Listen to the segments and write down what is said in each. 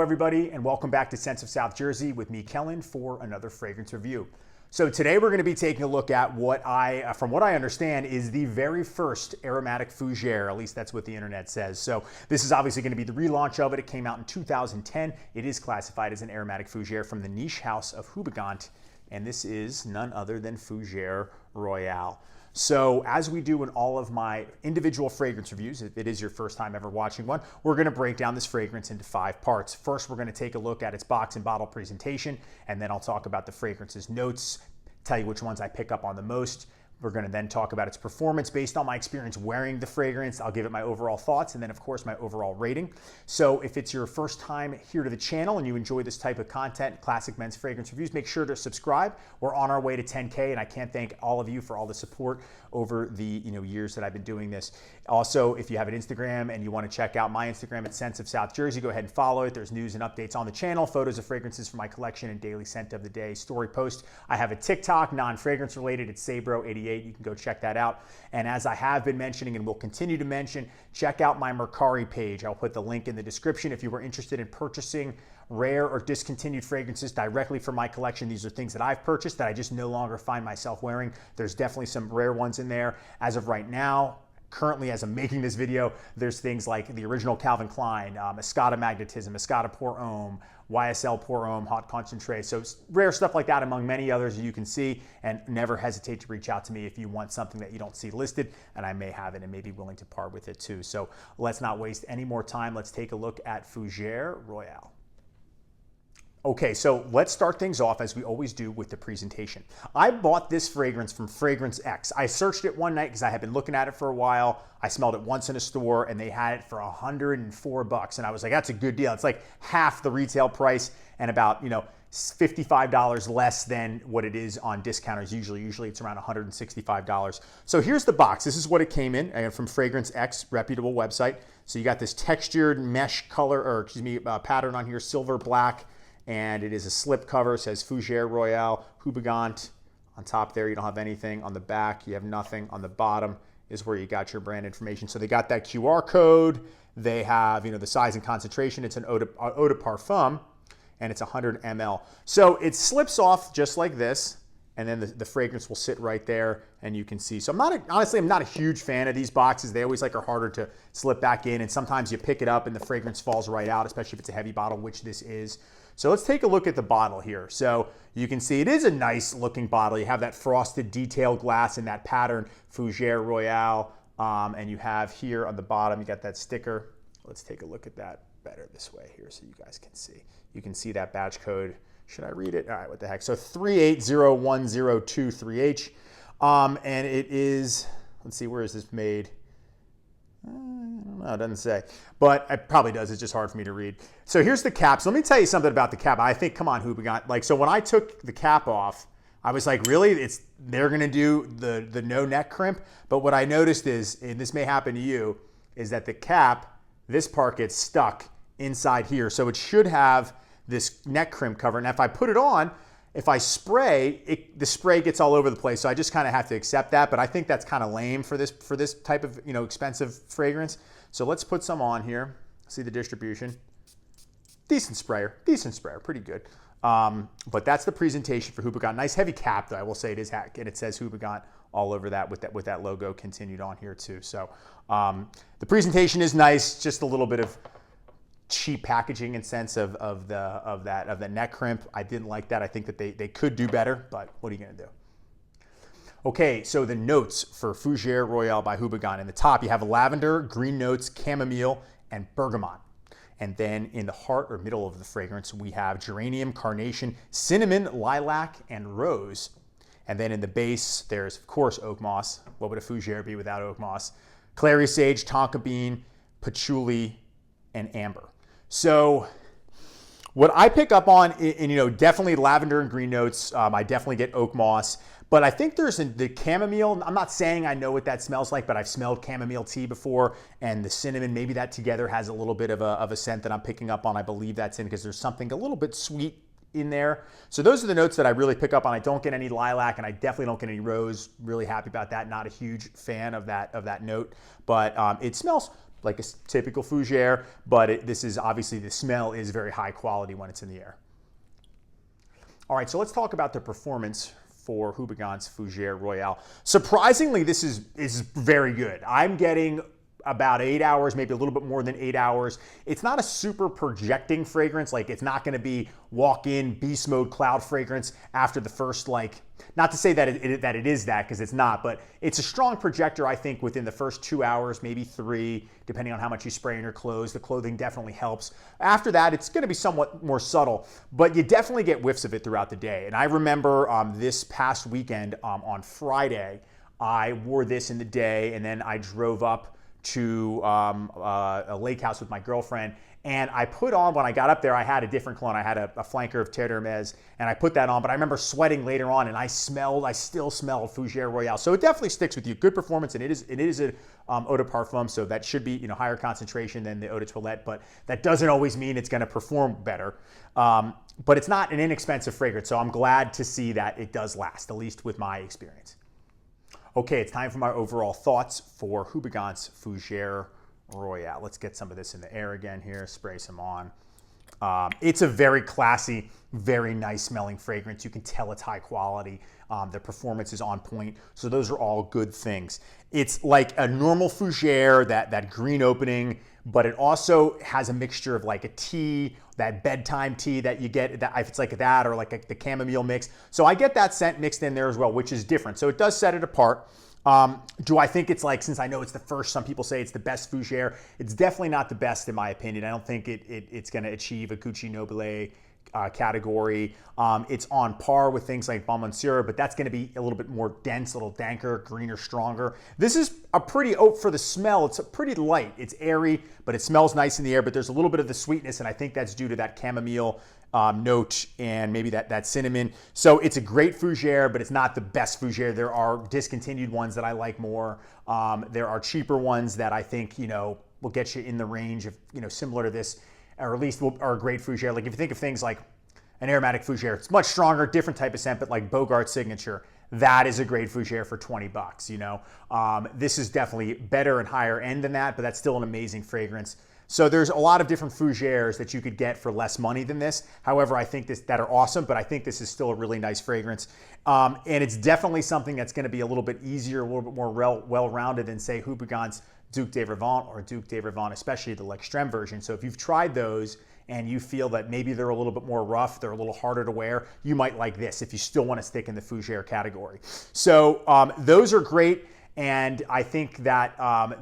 everybody, and welcome back to Scents of South Jersey with me, Kellen, for another fragrance review. So today we're going to be taking a look at from what I understand, is the very first aromatic fougere. At least that's what the internet says. So this is obviously going to be the relaunch of it. It came out in 2010. It is classified as an aromatic fougere from the niche house of Houbigant, and this is none other than Fougére Royale. So as we do in all of my individual fragrance reviews, if it is your first time ever watching one, we're going to break down this fragrance into 5 parts. First, we're going to take a look at its box and bottle presentation, and then I'll talk about the fragrance's notes, tell you which ones I pick up on the most. We're going to then talk about its performance based on my experience wearing the fragrance. I'll give it my overall thoughts and then, of course, my overall rating. So if it's your first time here to the channel and you enjoy this type of content, classic men's fragrance reviews, make sure to subscribe. We're on our way to 10K, and I can't thank all of you for all the support over the years that I've been doing this. Also, if you have an Instagram and you want to check out my Instagram at Scents of South Jersey, go ahead and follow it. There's news and updates on the channel, photos of fragrances from my collection, and daily scent of the day story post. I have a TikTok, non-fragrance related. It's Sabro88. You can go check that out. And as I have been mentioning and will continue to mention, check out my Mercari page. I'll put the link in the description if you were interested in purchasing rare or discontinued fragrances directly from my collection. These are things that I've purchased that I just no longer find myself wearing. There's definitely some rare ones in there. As of right now, currently as I'm making this video, there's things like the original Calvin Klein, Moscata Magnetism, Moscata Pour Homme, YSL Pour Homme, Hot Concentrate. So rare stuff like that among many others you can see, and never hesitate to reach out to me if you want something that you don't see listed, and I may have it and may be willing to part with it too. So let's not waste any more time. Let's take a look at Fougére Royale. Okay, so let's start things off as we always do with the presentation. I bought this fragrance from Fragrance X. I searched it one night because I had been looking at it for a while. I smelled it once in a store and they had it for $104, and I was like, that's a good deal. It's like half the retail price and about, $55 less than what it is on discounters. Usually it's around $165. So here's the box. This is what it came in from Fragrance X, reputable website. So you got this textured mesh color, pattern on here, silver black. And it is a slip cover. It says Fougére Royale, Houbigant. On top there, you don't have anything. On the back, you have nothing. On the bottom is where you got your brand information. So they got that QR code. They have, the size and concentration. It's an eau de parfum, and it's 100 ml. So it slips off just like this, and then the fragrance will sit right there, and you can see. So honestly, I'm not a huge fan of these boxes. They always are harder to slip back in, and sometimes you pick it up and the fragrance falls right out, especially if it's a heavy bottle, which this is. So let's take a look at the bottle here. So you can see it is a nice looking bottle. You have that frosted detail glass in that pattern, Fougére Royale. And you have here on the bottom, you got that sticker. Let's take a look at that better this way here so you guys can see. You can see that batch code. Should I read it? All right, what the heck? So 3801023H. And it is, let's see, where is this made? I don't know, it doesn't say, but it probably does. It's just hard for me to read. So here's the cap. So let me tell you something about the cap. I think, come on, Houbigant. So when I took the cap off, I was like, really? They're going to do the no neck crimp? But what I noticed is, and this may happen to you, is that the cap, this part gets stuck inside here. So it should have this neck crimp cover. And if I put it on, if I spray, the spray gets all over the place. So I just kind of have to accept that. But I think that's kind of lame for this type of expensive fragrance. So let's put some on here. See the distribution. Decent sprayer, pretty good. But that's the presentation for Houbigant. Nice heavy cap, though. I will say it is, and it says Houbigant all over that with that logo continued on here too. So the presentation is nice. Just a little bit of cheap packaging in sense of the neck crimp. I didn't like that. I think that they could do better, but what are you gonna do? Okay, so the notes for Fougére Royale by Houbigant. In the top, you have lavender, green notes, chamomile, and bergamot. And then in the heart or middle of the fragrance, we have geranium, carnation, cinnamon, lilac, and rose. And then in the base, there's, of course, oak moss. What would a fougere be without oak moss? Clary sage, tonka bean, patchouli, and amber. So what I pick up on, definitely lavender and green notes. I definitely get oak moss. But I think there's the chamomile. I'm not saying I know what that smells like, but I've smelled chamomile tea before, and the cinnamon, maybe that together has a little bit of a scent that I'm picking up on. I believe that's in because there's something a little bit sweet in there. So those are the notes that I really pick up on. I don't get any lilac, and I definitely don't get any rose. Really happy about that. Not a huge fan of that note, but it smells like a typical fougere, but this is obviously, the smell is very high quality when it's in the air. All right, so let's talk about the performance for Houbigant's Fougére Royale. Surprisingly, this is very good. I'm getting about 8 hours, maybe a little bit more than 8 hours. It's not a super projecting fragrance. Like, it's not gonna be walk in, beast mode cloud fragrance after the first, like, not to say that it is that, because it's not, but it's a strong projector, I think, within the first 2 hours, maybe 3, depending on how much you spray in your clothes. The clothing definitely helps. After that, it's gonna be somewhat more subtle, but you definitely get whiffs of it throughout the day. And I remember this past weekend, on Friday, I wore this in the day, and then I drove up to a lake house with my girlfriend, and I put on, when I got up there, I had a different cologne. I had a flanker of Terre d'Hermès, and I put that on, but I remember sweating later on, and I still smelled Fougére Royale. So it definitely sticks with you. Good performance, and it is a eau de parfum, so that should be, higher concentration than the eau de toilette, but that doesn't always mean it's gonna perform better. But it's not an inexpensive fragrance, so I'm glad to see that it does last, at least with my experience. Okay, it's time for my overall thoughts for Houbigant's Fougére Royale. Let's get some of this in the air again here, spray some on. It's a very classy, very nice smelling fragrance. You can tell it's high quality. The performance is on point. So those are all good things. It's like a normal fougere, that green opening, but it also has a mixture of like a tea, that bedtime tea that you get, that if it's like that, or like the chamomile mix. So I get that scent mixed in there as well, which is different. So it does set it apart. Do I think it's like, since I know it's the first, some people say it's the best fougere, it's definitely not the best in my opinion. I don't think it's going to achieve a Gucci Nobile category. It's on par with things like Bon Monsieur, but that's going to be a little bit more dense, a little danker, greener, stronger. This is a pretty oat for the smell. It's pretty light. It's airy, but it smells nice in the air, but there's a little bit of the sweetness, and I think that's due to that chamomile note and maybe that cinnamon. So it's a great fougere, but it's not the best fougere. There are discontinued ones that I like more. There are cheaper ones that I think, will get you in the range of, similar to this, or at least are a great fougere. Like if you think of things like an aromatic fougere, it's much stronger, different type of scent, but like Bogart's Signature, that is a great fougere for 20 bucks, This is definitely better and higher end than that, but that's still an amazing fragrance. So there's a lot of different fougères that you could get for less money than this. However, I think that are awesome, but I think this is still a really nice fragrance. And it's definitely something that's going to be a little bit easier, a little bit more well-rounded than, say, Houbigant's Duc de Revant or Duc de Revant, especially the L'Extrême version. So if you've tried those and you feel that maybe they're a little bit more rough, they're a little harder to wear, you might like this if you still want to stick in the fougere category. So those are great. And I think that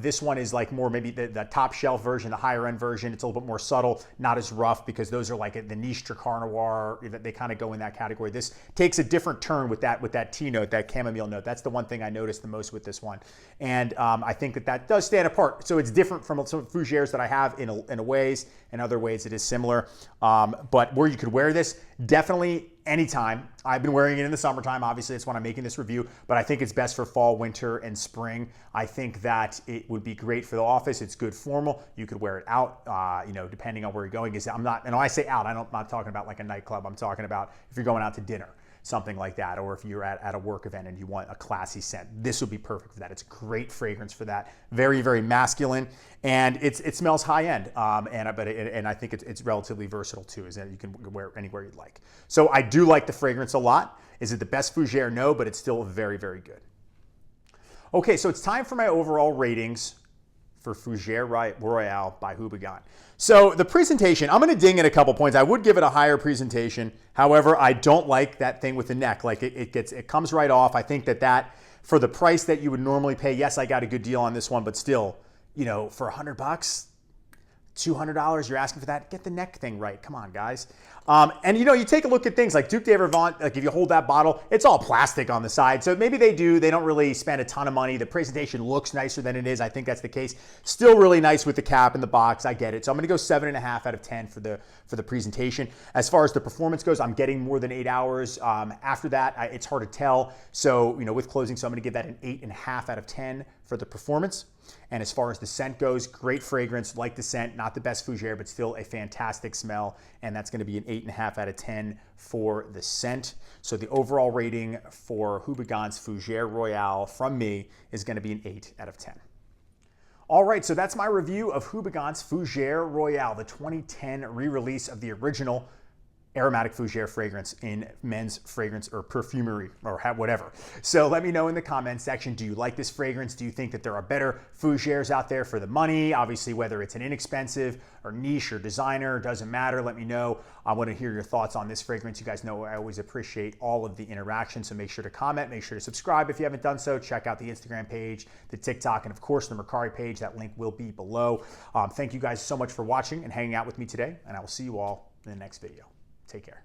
this one is like more maybe the top shelf version, the higher end version. It's a little bit more subtle, not as rough, because those are like the niche Dracar Noir. They kind of go in that category. This takes a different turn with that tea note, that chamomile note. That's the one thing I noticed the most with this one. And I think that does stand apart. So it's different from some fougères that I have in a ways. In other ways, it is similar. But where you could wear this, definitely anytime. I've been wearing it in the summertime. Obviously, that's when I'm making this review, but I think it's best for fall, winter, and spring. I think that it would be great for the office. It's good formal. You could wear it out, depending on where you're going. And when I say out, I'm not talking about like a nightclub. I'm talking about if you're going out to dinner, something like that, or if you're at a work event and you want a classy scent, this would be perfect for that. It's a great fragrance for that. Very, very masculine, and it smells high end, and I think it's relatively versatile too. Is that you can wear it anywhere you'd like. So I do like the fragrance a lot. Is it the best fougere? No, but it's still very, very good. Okay, so it's time for my overall ratings for Fougére Royale by Houbigant. So the presentation, I'm going to ding it a couple points. I would give it a higher presentation. However, I don't like that thing with the neck. Like it comes right off. I think that for the price that you would normally pay, yes, I got a good deal on this one, but still, for $100, $200, you're asking for that. Get the neck thing right. Come on, guys. And you take a look at things like Duc de Revant, like if you hold that bottle, it's all plastic on the side. So maybe they don't really spend a ton of money. The presentation looks nicer than it is. I think that's the case. Still really nice with the cap and the box. I get it. So I'm going to go 7.5 out of 10 for the presentation. As far as the performance goes, I'm getting more than 8 hours. After that, it's hard to tell. So, with closing, so I'm going to give that an 8.5 out of 10 for the performance. And as far as the scent goes, great fragrance, like the scent, not the best fougere, but still a fantastic smell. And that's going to be an 8.5 out of 10 for the scent. So the overall rating for Houbigant's Fougére Royale from me is going to be an 8 out of 10. All right, so that's my review of Houbigant's Fougére Royale, the 2010 re-release of the original aromatic fougere fragrance in men's fragrance or perfumery or whatever. So let me know in the comments section, do you like this fragrance? Do you think that there are better fougères out there for the money? Obviously, whether it's an inexpensive or niche or designer, doesn't matter. Let me know. I want to hear your thoughts on this fragrance. You guys know I always appreciate all of the interaction, so make sure to comment, make sure to subscribe if you haven't done so. Check out the Instagram page, the TikTok, and of course the Mercari page. That link will be below. Thank you guys so much for watching and hanging out with me today, and I will see you all in the next video. Take care.